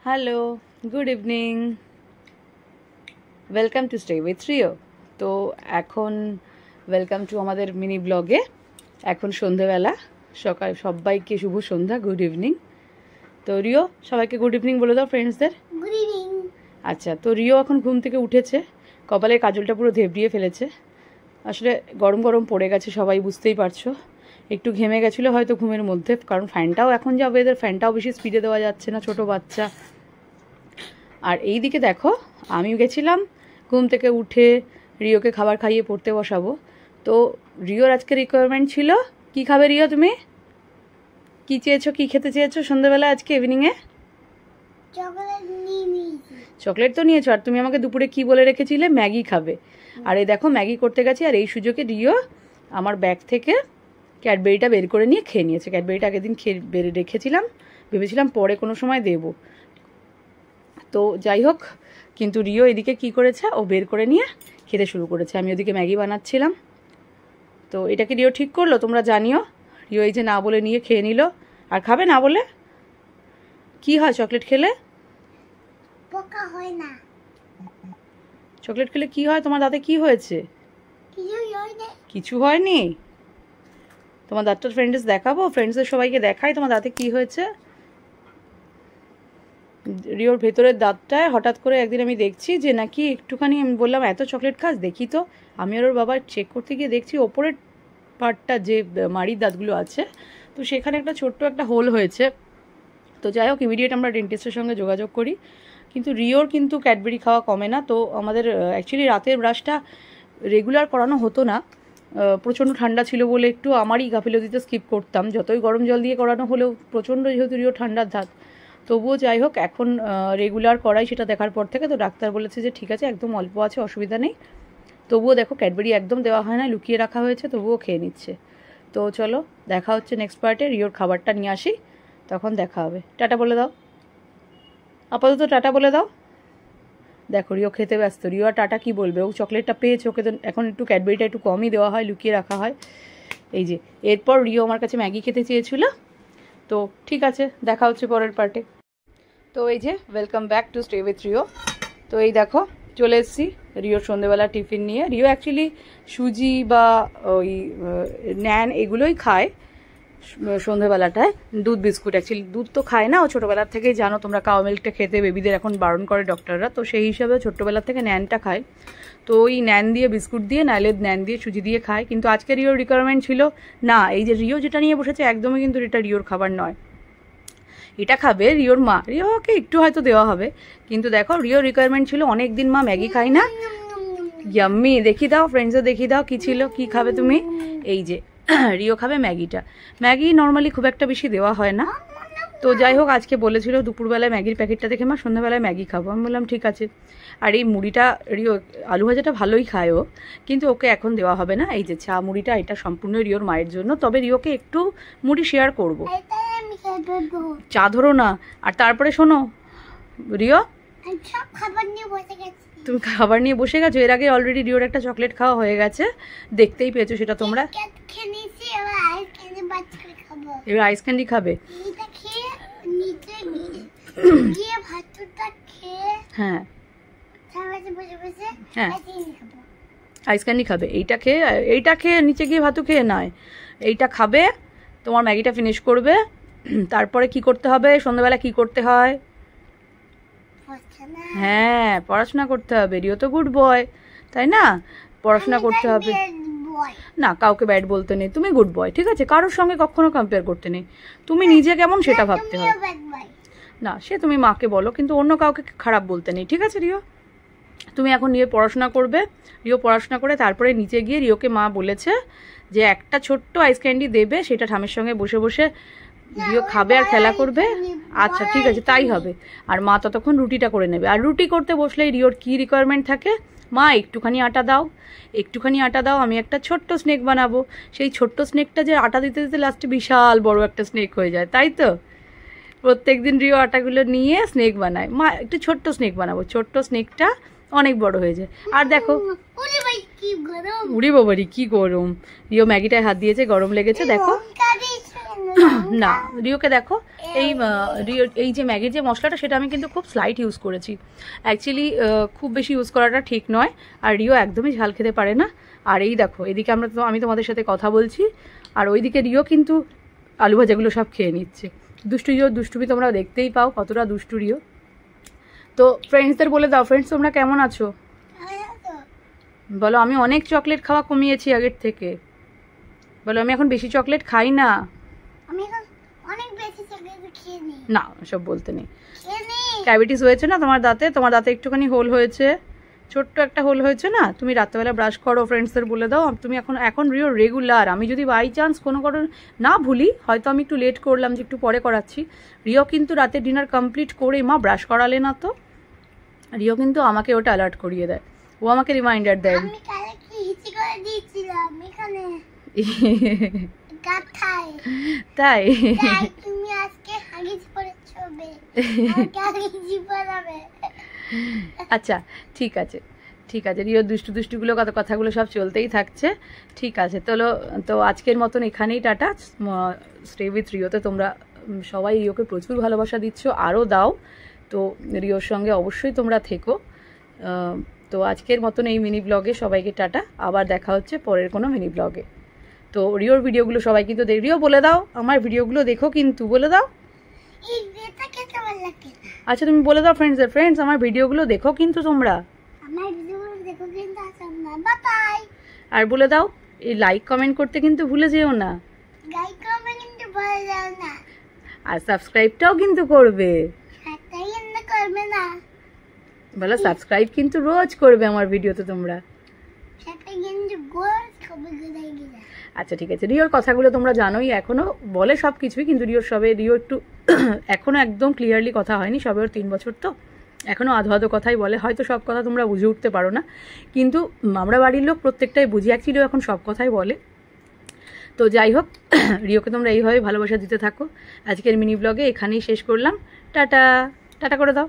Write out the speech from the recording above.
Hello, good evening, welcome to stay with Rio. তো এখন welcome to আমাদের mini ব্লগে। এখন সন্ধেবেলা, সকাল সবাইকে শুভ সন্ধ্যা, গুড ইভিনিং। তো রিও, সবাইকে গুড ইভিনিং বলে দাও ফ্রেন্ডসদের। Good evening. আচ্ছা, তো রিও এখন ঘুম থেকে উঠেছে, কপালের কাজলটা পুরো ধেবড়িয়ে ফেলেছে। আসলে গরম গরম পড়ে গেছে, সবাই বুঝতেই পারছো। একটু ঘেমে গেছিলো হয়তো ঘুমের মধ্যে, কারণ ফ্যানটাও এখন যা ওয়েদার, ফ্যানটাও বেশি স্পিডে দেওয়া যাচ্ছে না, ছোট বাচ্চা। আর এই দিকে দেখো, আমি গেছিলাম ঘুম থেকে উঠে রিওকে খাবার খাইয়ে পড়তে বসাবো। তো রিওর আজকে রিকোয়ারমেন্ট ছিল, কি খাবে রিও তুমি? কি চেয়েছো, কি খেতে চেয়েছো সন্ধ্যাবেলা আজকে ইভিনিংয়ে? চকলেট তো নিয়েছো, আর তুমি আমাকে দুপুরে কি বলে রেখেছিলে? ম্যাগি খাবে। আর এই দেখো ম্যাগি করতে গেছি, আর এই সুযোগে রিও আমার ব্যাগ থেকে ক্যাডবেরিটা বের করে নিয়ে খেয়ে নিয়েছে। ক্যাডবেরিটা আগের দিন খেয়ে বেড়ে রেখেছিলাম, ভেবেছিলাম পরে কোনো সময় দেবো। তো যাই হোক, কিন্তু রিও এদিকে কি করেছে, ও বের করে নিয়ে খেতে শুরু করেছে। আমি ওদিকে ম্যাগি বানাচ্ছিলাম। তো এটাকে রিও ঠিক করলো, তোমরা জানিও। রিও এই যে না বলে নিয়ে খেয়ে নিল। আর খাবে না বলে? কি হয় চকলেট খেলে? পোকা হয় না। চকলেট খেলে কি হয়? তোমার দাঁতে কি হয়েছে? কিছু হয়নি। তোমার দাঁতটা ফ্রেন্ডস দেখাবো, ফ্রেন্ডসদের সবাইকে দেখাই তোমার দাঁতে কি হয়েছে। রিওর ভেতরের দাঁতটায় হঠাৎ করে একদিন আমি দেখছি যে নাকি একটুখানি, আমি বললাম এত চকলেট খাস, দেখি তো। আমি আর ওর বাবা চেক করতে গিয়ে দেখছি ওপরের পার্টটা, যে মাড়ির দাঁতগুলো আছে, তো সেখানে একটা ছোট্ট একটা হোল হয়েছে। তো যাই হোক, ইমিডিয়েট আমরা ডেন্টিস্টের সঙ্গে যোগাযোগ করি। কিন্তু রিওর কিন্তু ক্যাডবেরি খাওয়া কমে না। তো আমাদের অ্যাকচুয়ালি রাতের ব্রাশটা রেগুলার করানো হতো না, প্রচণ্ড ঠান্ডা ছিল বলে একটু আমারই গাফিলতিতে স্কিপ করতাম। যতই গরম জল দিয়ে করানো হলেও প্রচণ্ড যেহেতু রিও ঠান্ডার ধাত, তবুও যাই হোক এখন রেগুলার করাই। সেটা দেখার পর থেকে তো ডাক্তার বলেছে যে ঠিক আছে, একদম অল্প আছে, অসুবিধা নেই। তবুও দেখো ক্যাডবেরি একদম দেওয়া হয় না, লুকিয়ে রাখা হয়েছে, তবুও খেয়ে নিচ্ছে। তো চলো দেখা হচ্ছে নেক্সট পার্টে। রিওর খাবারটা নিয়ে আসি, তখন দেখা হবে। টাটা বলে দাও, আপাতত টাটা বলে দাও। দেখো রিও খেতে ব্যস্ত। রিও আর টাটা কি বলবে, ও চকলেটটা পেয়েছে, ওকে তো এখন একটু ক্যাডবেরিটা একটু কমই দেওয়া হয়, লুকিয়ে রাখা হয়। এই যে এরপর রিও আমার কাছে ম্যাগি খেতে চেয়েছিল। তো ঠিক আছে, দেখা হচ্ছে পরের পার্টে। তো এই যে welcome back to stay with Rio. তো এই দেখো চলে এসেছি রিওর সন্ধ্যেবেলা টিফিন নিয়ে। রিও অ্যাকচুয়ালি সুজি বা ওই ন্যান এগুলোই খায় সন্ধ্যেবেলাটায়। দুধ বিস্কুট, অ্যাকচুয়ালি দুধ তো খায় না ও, ছোটোবেলার থেকেই জানো তোমরা, কাউ মিল্কটা খেতে বেবিদের এখন বারণ করে ডক্টররা। তো সেই হিসাবে ছোট্টবেলা থেকে ন্যানটা খায়। তো ওই ন্যান দিয়ে বিস্কুট দিয়ে, নাইলে ন্যান দিয়ে সুজি দিয়ে খায়। কিন্তু আজকে রিওর রিকোয়ারমেন্ট ছিল না, এই যে রিও যেটা নিয়ে বসেছে একদমই কিন্তু এটা রিওর খাবার নয়। এটা খাবে রিওর মা। রিওকে একটু হয়তো দেওয়া হবে, কিন্তু দেখো রিওর রিকোয়ারমেন্ট ছিল অনেক দিন মা ম্যাগি খাই না। ইয়াম্মি, দেখিয়ে দাও ফ্রেন্ডসে, দেখিয়ে দাও কি ছিল, কি খাবে তুমি। এই যে রিও খাবে ম্যাগিটা। ম্যাগি নর্মালি খুব একটা বেশি দেওয়া হয় না। তো যাই হোক, আজকে বলেছিল দুপুরবেলায় ম্যাগির প্যাকেটটা দেখে মা সন্ধ্যাবেলায় ম্যাগি খাবো। আমি বললাম ঠিক আছে। আর এই মুড়িটা রিও, আলু ভাজাটা ভালোই খায় ও, কিন্তু ওকে এখন দেওয়া হবে না। এই যে চা মুড়িটা, এটা সম্পূর্ণ রিওর মায়ের জন্য। তবে রিওকে একটু মুড়ি শেয়ার করবো। চা ধরো না। আর তারপরে শোনো রিও, তুমি খাবার নিয়ে বসে গেছো। এর আগে অলরেডি রিওর একটা চকলেট খাওয়া হয়ে গেছে, দেখতেই পেয়েছো সেটা তোমরা। এবার আইস ক্যান্ডি খাবে। হ্যাঁ হ্যাঁ, আইস ক্যান্ডি খাবে। এইটা খেয়ে নিচে গিয়ে ভাতু খেয়ে নয়, এইটা খাবে। তোমার ম্যাগিটা ফিনিশ করবে। তারপরে কি করতে হবে, সন্ধ্যাবেলা কি করতে হয়? হ্যাঁ, পড়াশোনা করতে হবে। রিও তো গুড বয়, তাই না? পড়াশোনা করতে হবে না, কাউকে ব্যাড বলতে নেই। তুমি গুড বয়, ঠিক আছে? কারোর সঙ্গে কখনো কম্পেয়ার করতে নেই। তুমি নিজে কেমন সেটা ভাবতে হবে। না, সে তুমি মাকে বলো, কিন্তু অন্য কাউকে খারাপ বলতে নেই, ঠিক আছে রিও? তুমি এখন নিয়ে পড়াশোনা করবে। রিও পড়াশোনা করে তারপরে নিচে গিয়ে রিওকে মা বলেছে যে একটা ছোট্ট আইস ক্যান্ডি দেবে, সেটা ঠামের সঙ্গে বসে বসে রিও খাবে আর খেলা করবে। আচ্ছা ঠিক আছে, তাই হবে। আর মা ততক্ষণ রুটিটা করে নেবে। আর রুটি করতে বসলেই রিওর কি রিকোয়ারমেন্ট থাকে, মা একটুখানি আটা দাও, একটুখানি আটা দাও, আমি একটা ছোট্ট স্নেক বানাবো। সেই ছোট্ট স্নেকটা যে আটা দিতে দিতে লাস্টে বিশাল বড় একটা স্নেক হয়ে যায়, তাই তো? প্রত্যেক দিন রিও আটাগুলো নিয়ে স্নেক বানায়। মা একটু ছোট্ট স্নেক বানাবো, ছোট্ট স্নেকটা অনেক বড় হয়ে যায়। আর দেখো, উড়ি বাবারি কি গরম। রিও ম্যাগিটায় হাত দিয়েছে, গরম লেগেছে। দেখো না রিওকে দেখো এই যে ম্যাগির যে মশলাটা সেটা আমি কিন্তু খুব স্লাইট ইউজ করেছি। অ্যাকচুয়ালি খুব বেশি ইউজ করাটা ঠিক নয়, আর রিও একদমই ঝাল খেতে পারে না। আর এই দেখো এদিকে আমি তোমাদের সাথে কথা বলছি, আর ওইদিকে রিও কিন্তু আলু ভাজাগুলো সব খেয়ে নিচ্ছে। দুষ্টুমি তোমরা দেখতেই পাও কতটা দুষ্টু রিও। তো ফ্রেন্ডসদের বলে দাও, ফ্রেন্ডস তোমরা কেমন আছো বলো। আমি অনেক চকলেট খাওয়া কমিয়েছি আগের থেকে। বলো আমি এখন বেশি চকলেট খাই না। আমি এখন অনেক বেশি চকলেট খেয়ে নিই। না সব বলতে নেই। ক্যাভিটিস হয়েছে না তোমার দাঁতে একটুখানি হোল হয়েছে, ছোট্ট একটা হোল হয়েছে না। তুমি রাত্রেবেলা ব্রাশ করো, ফ্রেন্ডসদের বলে দাও। তুমি এখন রিও রেগুলার, আমি যদি বাই চান্স কোনো কারণ না ভুলি, হয়তো আমি একটু লেট করলাম যে একটু পরে করাচ্ছি, রিও কিন্তু রাতে ডিনার কমপ্লিট করে মা ব্রাশ করালে না তো রিও কিন্তু আমাকে ওটা অ্যালার্ট করিয়ে দেয়, ও আমাকে রিমাইন্ডার দেয়। আমি কালে কি হিচি করে দিয়েছিলাম এখানে গাথায়, তাই তুমি আজকে হাগিজ পড়েছো বে, আমাকে হাগিজ পরাবে। আচ্ছা ঠিক আছে রিও দুষ্টুগুলো কথাগুলো সব চলতেই থাকছে, ঠিক আছে। তো আজকের মতন এখানেই টাটা। স্টে উইথ রিওতে তোমরা সবাই রিওকে প্রচুর ভালোবাসা দিচ্ছ, আরও দাও। তো রিওর সঙ্গে অবশ্যই তোমরা থেকো। তো আজকের মতন এই মিনি ব্লগে সবাইকে টাটা, আবার দেখা হচ্ছে পরের কোনো মিনি ব্লগে। তো রিওর ভিডিওগুলো সবাই কিন্তু রিও বলে দাও আমার ভিডিওগুলো দেখো কিন্তু, বলে দাও। আচ্ছা তুমি বলে দাও ফ্রেন্ডস আমার ভিডিওগুলো দেখো কিন্তু তোমরা, আর বলে দাও এই লাইক কমেন্ট করতে কিন্তু ভুলে যেও না, আর সাবস্ক্রাইবটাও কিন্তু করবে। বলো সাবস্ক্রাইব কিন্তু রোজ করবে আমার ভিডিওতে তোমরা। আচ্ছা ঠিক আছে, রিওর কথাগুলো তোমরা জানোই, এখনো বলে সব কিছুই, কিন্তু রিও একটু এখনো একদম ক্লিয়ারলি কথা হয়নি, সবে ওর 3 বছর, তো এখনো আধো আধো কথাই বলে, হয়তো সব কথা তোমরা বুঝে উঠতে পারো না, কিন্তু আমরা বাড়ির লোক প্রত্যেকটাই বুঝি। অ্যাকচুয়ালি এখন সব কথাই বলে। তো যাই হোক, রিওকে তোমরা এইভাবে ভালোবাসা দিতে থাকো। আজকের মিনি ব্লগে এখানেই শেষ করলাম। টাটা করে দাও।